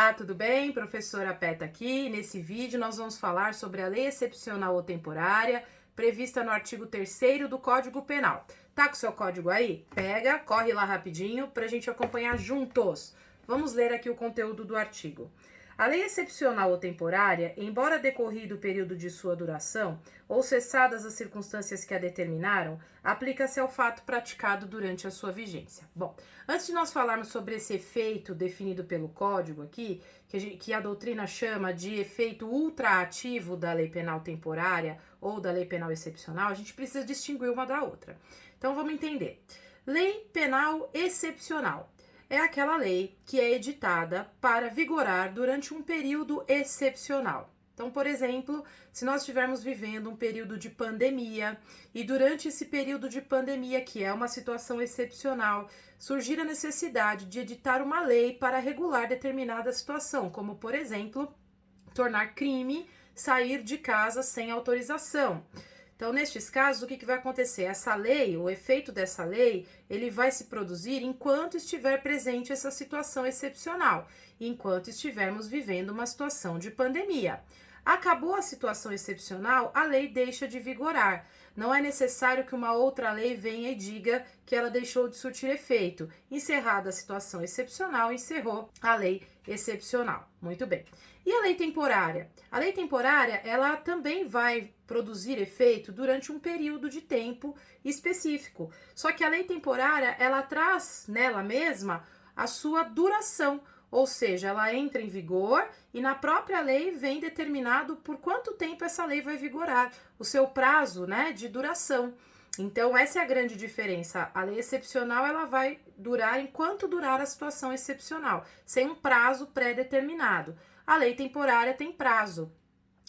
Olá, tudo bem? Professora Peta aqui. Nesse vídeo nós vamos falar sobre a lei excepcional ou temporária prevista no artigo 3º do Código Penal. Tá com o seu código aí? Pega, corre lá rapidinho para a gente acompanhar juntos. Vamos ler aqui o conteúdo do artigo. A lei excepcional ou temporária, embora decorrido o período de sua duração ou cessadas as circunstâncias que a determinaram, aplica-se ao fato praticado durante a sua vigência. Antes de nós falarmos sobre esse efeito definido pelo Código aqui, que a doutrina chama de efeito ultraativo da lei penal temporária ou da lei penal excepcional, a gente precisa distinguir uma da outra. Então vamos entender. Lei penal excepcional é aquela lei que é editada para vigorar durante um período excepcional. Então, por exemplo, se nós estivermos vivendo um período de pandemia e durante esse período de pandemia, que é uma situação excepcional, surgir a necessidade de editar uma lei para regular determinada situação, como, por exemplo, tornar crime sair de casa sem autorização. Então, nestes casos, o que vai acontecer? Essa lei, o efeito dessa lei, ele vai se produzir enquanto estiver presente essa situação excepcional, enquanto estivermos vivendo uma situação de pandemia. Acabou a situação excepcional, a lei deixa de vigorar. Não é necessário que uma outra lei venha e diga que ela deixou de surtir efeito. Encerrada a situação excepcional, encerrou a lei excepcional. Muito bem. E a lei temporária? A lei temporária, ela também vai produzir efeito durante um período de tempo específico. Só que a lei temporária, ela traz nela mesma a sua duração, ou seja, ela entra em vigor e na própria lei vem determinado por quanto tempo essa lei vai vigorar, o seu prazo, né, de duração. Então, essa é a grande diferença. A lei excepcional, ela vai durar enquanto durar a situação excepcional, sem um prazo pré-determinado. A lei temporária tem prazo.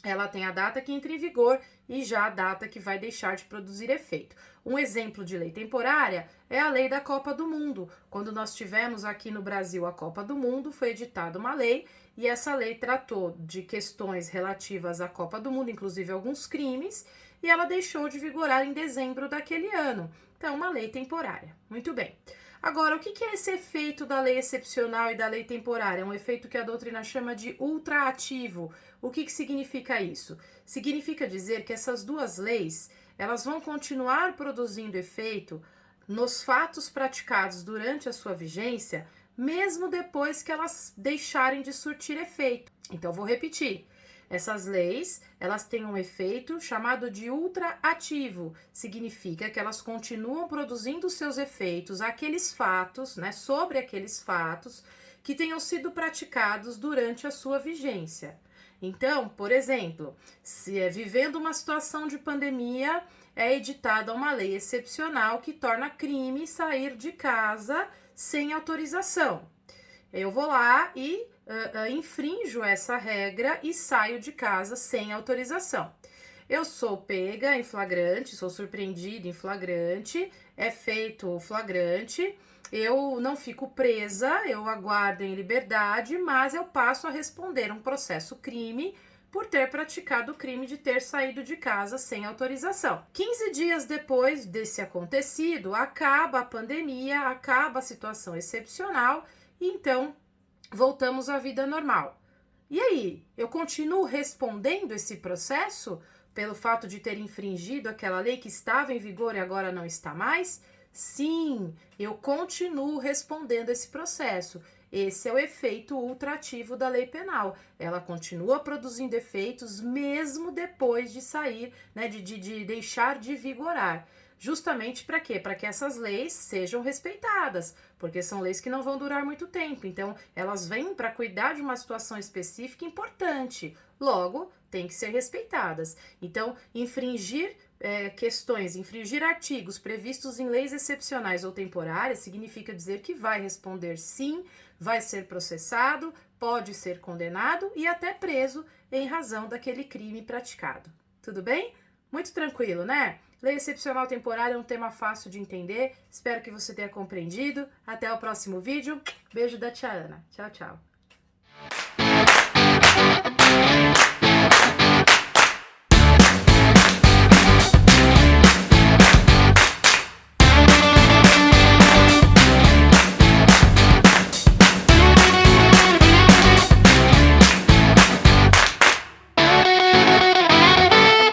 Ela tem a data que entra em vigor e já a data que vai deixar de produzir efeito. Um exemplo de lei temporária é a lei da Copa do Mundo. Quando nós tivemos aqui no Brasil a Copa do Mundo, foi editada uma lei e essa lei tratou de questões relativas à Copa do Mundo, inclusive alguns crimes, e ela deixou de vigorar em dezembro daquele ano. Então, uma lei temporária. Muito bem. Agora, o que é esse efeito da lei excepcional e da lei temporária? É um efeito que a doutrina chama de ultraativo. O que significa isso? Significa dizer que essas duas leis, elas vão continuar produzindo efeito nos fatos praticados durante a sua vigência, mesmo depois que elas deixarem de surtir efeito. Então, vou repetir. Essas leis, elas têm um efeito chamado de ultraativo. Significa que elas continuam produzindo seus efeitos, aqueles fatos, né, sobre aqueles fatos que tenham sido praticados durante a sua vigência. Então, por exemplo, se é vivendo uma situação de pandemia, é editada uma lei excepcional que torna crime sair de casa sem autorização. Eu vou lá e infrinjo essa regra e saio de casa sem autorização. Eu sou pega em flagrante, sou surpreendida em flagrante, é feito o flagrante, eu não fico presa, eu aguardo em liberdade, mas eu passo a responder um processo crime por ter praticado o crime de ter saído de casa sem autorização. 15 dias depois desse acontecido, acaba a pandemia, acaba a situação excepcional, e então voltamos à vida normal. E aí, eu continuo respondendo esse processo pelo fato de ter infringido aquela lei que estava em vigor e agora não está mais? Sim, eu continuo respondendo esse processo. Esse é o efeito ultraativo da lei penal. Ela continua produzindo efeitos mesmo depois de sair, né, de deixar de vigorar. Justamente para quê? Para que essas leis sejam respeitadas, porque são leis que não vão durar muito tempo. Então, elas vêm para cuidar de uma situação específica importante. Logo, tem que ser respeitadas. Então, infringir infringir artigos previstos em leis excepcionais ou temporárias significa dizer que vai responder sim, vai ser processado, pode ser condenado e até preso em razão daquele crime praticado. Tudo bem? Muito tranquilo, né? Lei excepcional temporária é um tema fácil de entender. Espero que você tenha compreendido. Até o próximo vídeo. Beijo da tia Ana. Tchau, tchau.